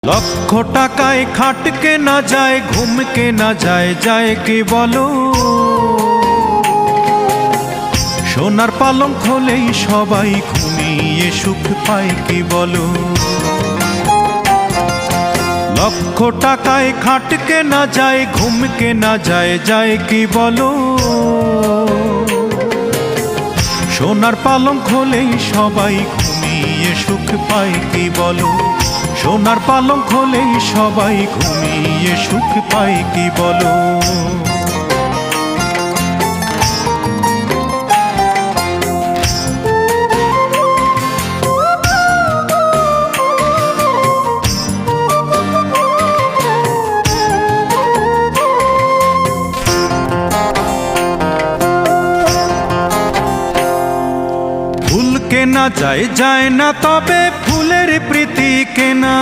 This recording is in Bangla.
লক্ষ টাকায় খাট কেনা যায়, ঘুম কেনা যায়, যায় কি বলো? সোনার পালঙ্ক হলেই সবাই ঘুমিয়ে সুখ পায় কি বলো? লক্ষ টাকায় খাট কেনা যায়, ঘুম কেনা যায়, যায় কি বলো? সোনার পালঙ্ক হলেই সবাই ঘুমিয়ে সুখ পায় কি বলো? সোনার পালঙ্ক হলেই সবাই ঘুমিয়ে সুখ পায় কি বলো? ফুল কেনা যায়, যায় না, তবে ফুলের প্রীতি কেনা